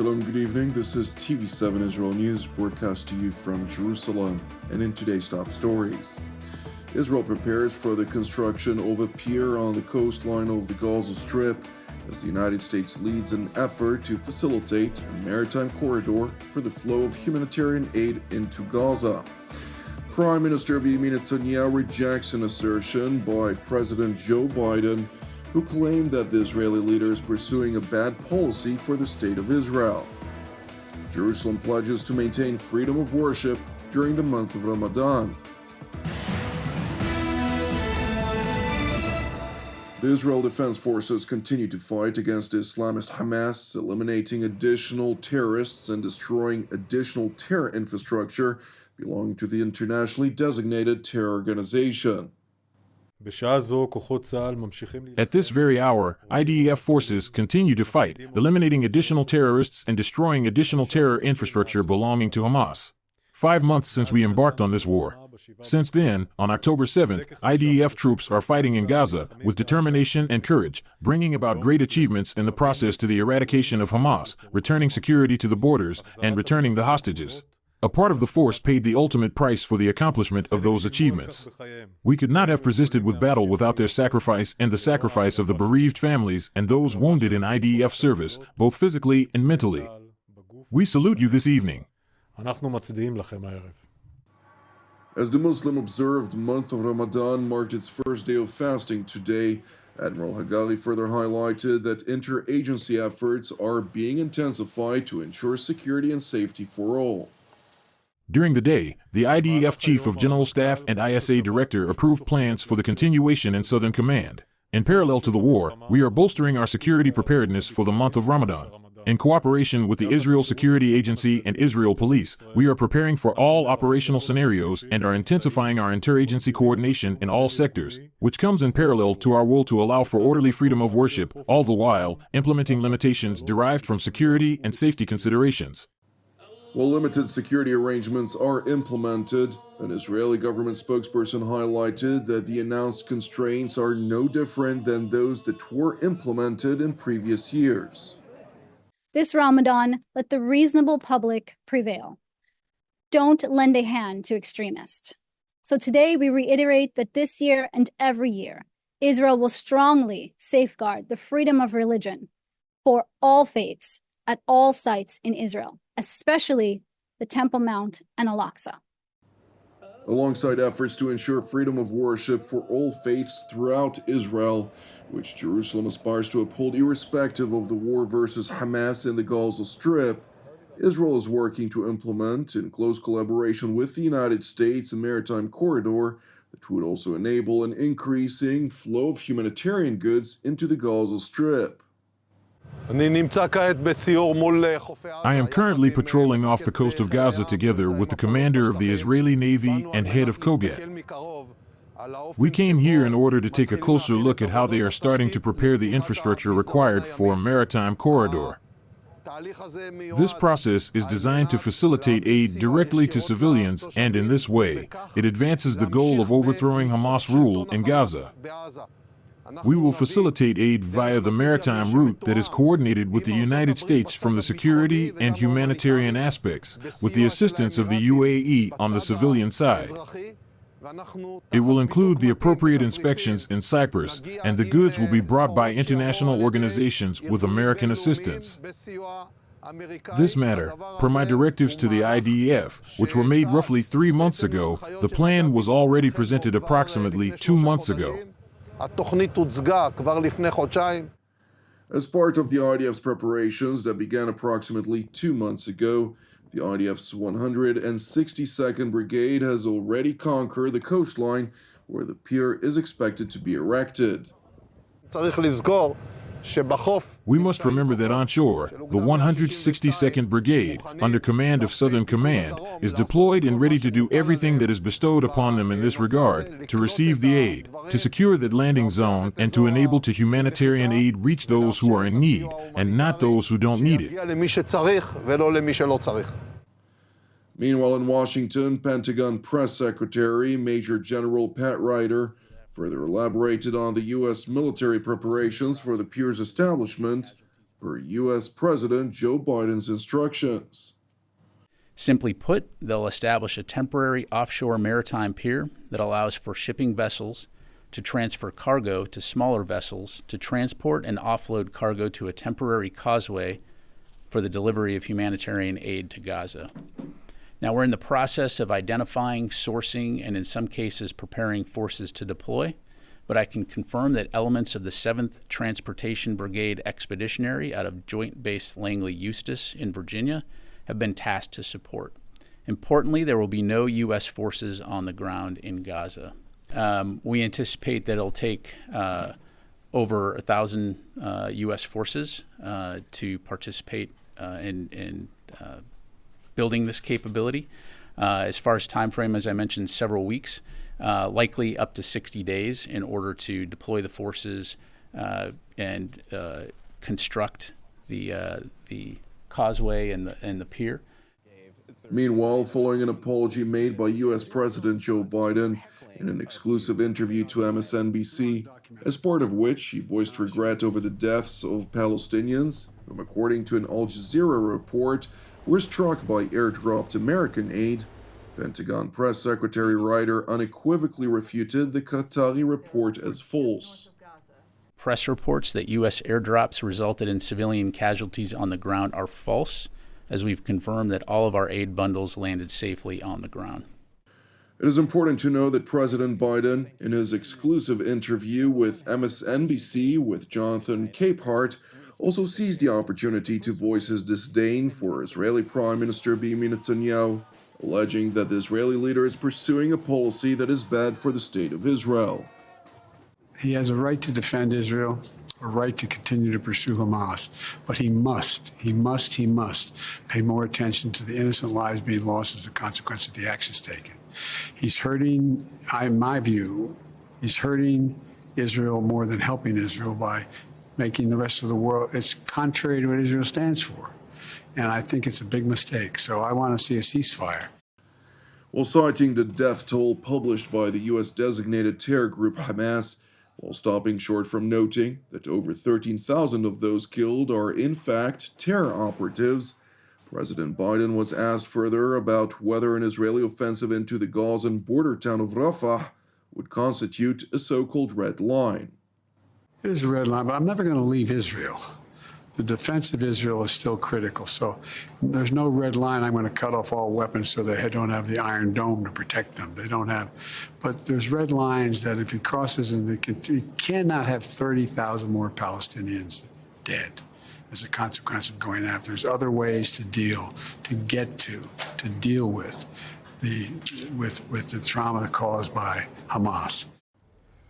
Shalom, good evening. This is TV7 Israel News, broadcast to you from Jerusalem. And in today's top stories, Israel prepares for the construction of a pier on the coastline of the Gaza Strip as the United States leads an effort to facilitate a maritime corridor for the flow of humanitarian aid into Gaza. Prime Minister Benjamin Netanyahu rejects an assertion by President Joe Biden, who claimed that the Israeli leader is pursuing a bad policy for the state of Israel. Jerusalem pledges to maintain freedom of worship during the month of Ramadan. The Israel Defense Forces continue to fight against the Islamist Hamas, eliminating additional terrorists and destroying additional terror infrastructure belonging to the internationally designated terror organization. At this very hour, IDF forces continue to fight, eliminating additional terrorists and destroying additional terror infrastructure belonging to Hamas. 5 months since we embarked on this war. Since then, on October 7th, IDF troops are fighting in Gaza with determination and courage, bringing about great achievements in the process to the eradication of Hamas, returning security to the borders, and returning the hostages. A part of the force paid the ultimate price for the accomplishment of those achievements. We could not have persisted with battle without their sacrifice and the sacrifice of the bereaved families and those wounded in IDF service, both physically and mentally. We salute you this evening. As the Muslim-observed month of Ramadan marked its first day of fasting today, Admiral Hagari further highlighted that interagency efforts are being intensified to ensure security and safety for all. During the day, the IDF Chief of General Staff and ISA Director approved plans for the continuation in Southern Command. In parallel to the war, we are bolstering our security preparedness for the month of Ramadan. In cooperation with the Israel Security Agency and Israel Police, we are preparing for all operational scenarios and are intensifying our interagency coordination in all sectors, which comes in parallel to our will to allow for orderly freedom of worship, all the while implementing limitations derived from security and safety considerations. While limited security arrangements are implemented, an Israeli government spokesperson highlighted that the announced constraints are no different than those that were implemented in previous years. This Ramadan, let the reasonable public prevail. Don't lend a hand to extremists. So today we reiterate that this year and every year, Israel will strongly safeguard the freedom of religion for all faiths at all sites in Israel, especially the Temple Mount and Al-Aqsa. Alongside efforts to ensure freedom of worship for all faiths throughout Israel, which Jerusalem aspires to uphold irrespective of the war versus Hamas in the Gaza Strip, Israel is working to implement, in close collaboration with the United States, a maritime corridor that would also enable an increasing flow of humanitarian goods into the Gaza Strip. I am currently patrolling off the coast of Gaza together with the commander of the Israeli Navy and head of Kogat. We came here in order to take a closer look at how they are starting to prepare the infrastructure required for a maritime corridor. This process is designed to facilitate aid directly to civilians, and in this way, it advances the goal of overthrowing Hamas rule in Gaza. We will facilitate aid via the maritime route that is coordinated with the United States from the security and humanitarian aspects, with the assistance of the UAE on the civilian side. It will include the appropriate inspections in Cyprus, and the goods will be brought by international organizations with American assistance. This matter, per my directives to the IDF, which were made roughly 3 months ago, the plan was already presented approximately 2 months ago. As part of the IDF's preparations that began approximately 2 months ago, the IDF's 162nd Brigade has already conquered the coastline where the pier is expected to be erected. We must remember that onshore, the 162nd Brigade, under command of Southern Command, is deployed and ready to do everything that is bestowed upon them in this regard, to receive the aid, to secure that landing zone, and to enable to humanitarian aid reach those who are in need, and not those who don't need it. Meanwhile, in Washington, Pentagon Press Secretary Major General Pat Ryder further elaborated on the U.S. military preparations for the pier's establishment, per U.S. President Joe Biden's instructions. Simply put, they'll establish a temporary offshore maritime pier that allows for shipping vessels to transfer cargo to smaller vessels to transport and offload cargo to a temporary causeway for the delivery of humanitarian aid to Gaza. Now, we're in the process of identifying, sourcing, and in some cases preparing forces to deploy, but I can confirm that elements of the 7th Transportation Brigade Expeditionary out of Joint Base Langley Eustis in Virginia have been tasked to support. Importantly, there will be no U.S. forces on the ground in Gaza. We anticipate that it'll take over 1,000 U.S. forces to participate in building this capability. As far as time frame, as I mentioned, several weeks, likely up to 60 days in order to deploy the forces and construct the causeway and the pier. Meanwhile, following an apology made by U.S. President Joe Biden in an exclusive interview to MSNBC, as part of which he voiced regret over the deaths of Palestinians, whom, according to an Al Jazeera report, were struck by airdropped American aid, Pentagon Press Secretary Ryder unequivocally refuted the Qatari report as false. Press reports that U.S. airdrops resulted in civilian casualties on the ground are false, as we've confirmed that all of our aid bundles landed safely on the ground. It is important to know that President Biden, in his exclusive interview with MSNBC with Jonathan Capehart, also seized the opportunity to voice his disdain for Israeli Prime Minister Benjamin Netanyahu, alleging that the Israeli leader is pursuing a policy that is bad for the state of Israel. He has a right to defend Israel, a right to continue to pursue Hamas, but he must pay more attention to the innocent lives being lost as a consequence of the actions taken. He's hurting, in my view, he's hurting Israel more than helping Israel by making the rest of the world, it's contrary to what Israel stands for. And I think it's a big mistake. So I want to see a ceasefire. While citing the death toll published by the U.S. designated terror group Hamas, while stopping short from noting that over 13,000 of those killed are in fact terror operatives, President Biden was asked further about whether an Israeli offensive into the Gazan border town of Rafah would constitute a so-called red line. It is a red line, but I'm never going to leave Israel. The defense of Israel is still critical, so there's no red line. I'm going to cut off all weapons so they don't have the Iron Dome to protect them. They don't have, but there's red lines that if he crosses, he cannot have 30,000 more Palestinians dead as a consequence of going after. There's other ways to deal with the trauma caused by Hamas.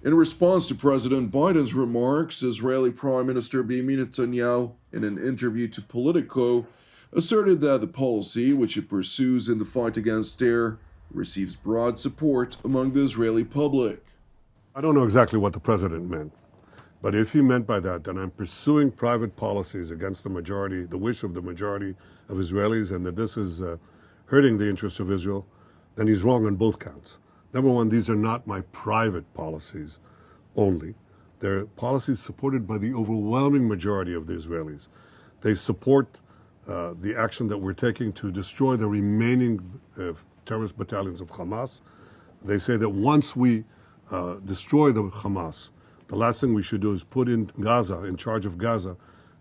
In response to President Biden's remarks, Israeli Prime Minister Benjamin Netanyahu, in an interview to Politico, asserted that the policy which it pursues in the fight against terror receives broad support among the Israeli public. I don't know exactly what the president meant, but if he meant by that I'm pursuing private policies against the wish of the majority of Israelis, and that this is hurting the interests of Israel, then he's wrong on both counts. Number one, these are not my private policies only. They're policies supported by the overwhelming majority of the Israelis. They support the action that we're taking to destroy the remaining terrorist battalions of Hamas. They say that once we destroy the Hamas, the last thing we should do is put in Gaza, in charge of Gaza,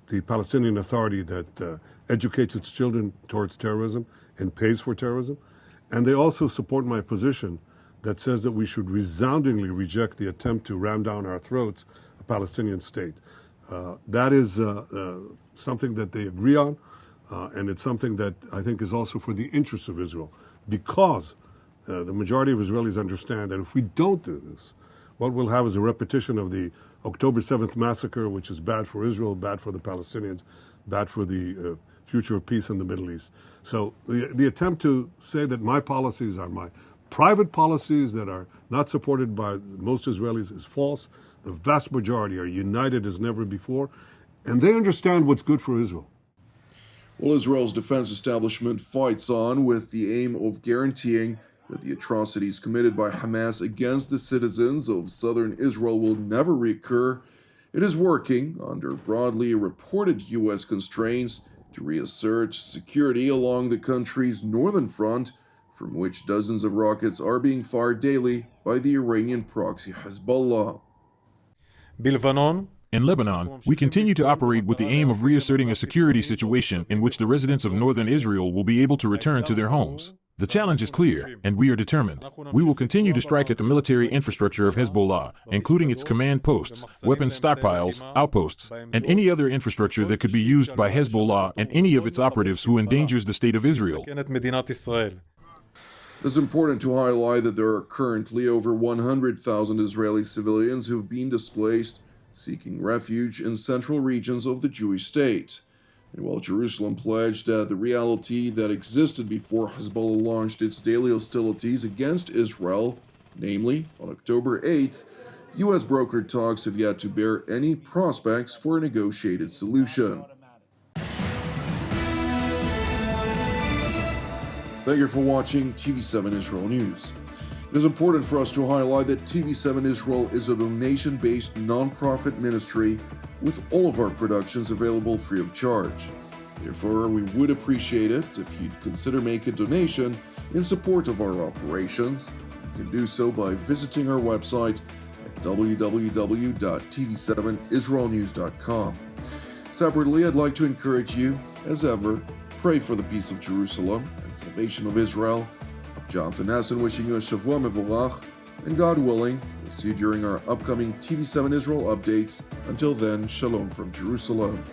the Palestinian Authority that educates its children towards terrorism and pays for terrorism. And they also support my position that says that we should resoundingly reject the attempt to ram down our throats a Palestinian state. That is something that they agree on, and it's something that I think is also for the interests of Israel, because the majority of Israelis understand that if we don't do this, what we'll have is a repetition of the October 7th massacre, which is bad for Israel, bad for the Palestinians, bad for the future of peace in the Middle East. So the attempt to say that my policies are my private policies that are not supported by most Israelis is false. The vast majority are united as never before, and they understand what's good for Israel. Well, Israel's defense establishment fights on with the aim of guaranteeing that the atrocities committed by Hamas against the citizens of southern Israel will never reoccur, It is working, under broadly reported U.S. constraints, to reassert security along the country's northern front, from which dozens of rockets are being fired daily by the Iranian proxy Hezbollah. In Lebanon, we continue to operate with the aim of reasserting a security situation in which the residents of northern Israel will be able to return to their homes. The challenge is clear, and we are determined. We will continue to strike at the military infrastructure of Hezbollah, including its command posts, weapons stockpiles, outposts, and any other infrastructure that could be used by Hezbollah and any of its operatives who endangers the state of Israel. It is important to highlight that there are currently over 100,000 Israeli civilians who've been displaced, seeking refuge in central regions of the Jewish state. And while Jerusalem pledged that the reality that existed before Hezbollah launched its daily hostilities against Israel, namely on October 8th, U.S. brokered talks have yet to bear any prospects for a negotiated solution. Thank you for watching TV7 Israel News. It is important for us to highlight that TV7 Israel is a donation-based non-profit ministry with all of our productions available free of charge. Therefore, we would appreciate it if you'd consider making a donation in support of our operations. You can do so by visiting our website at www.tv7israelnews.com. Separately, I'd like to encourage you, as ever, pray for the peace of Jerusalem and salvation of Israel. Jonathan Hassan wishing you a Shavua Mevorach, and God willing, we'll see you during our upcoming TV7 Israel updates. Until then, Shalom from Jerusalem.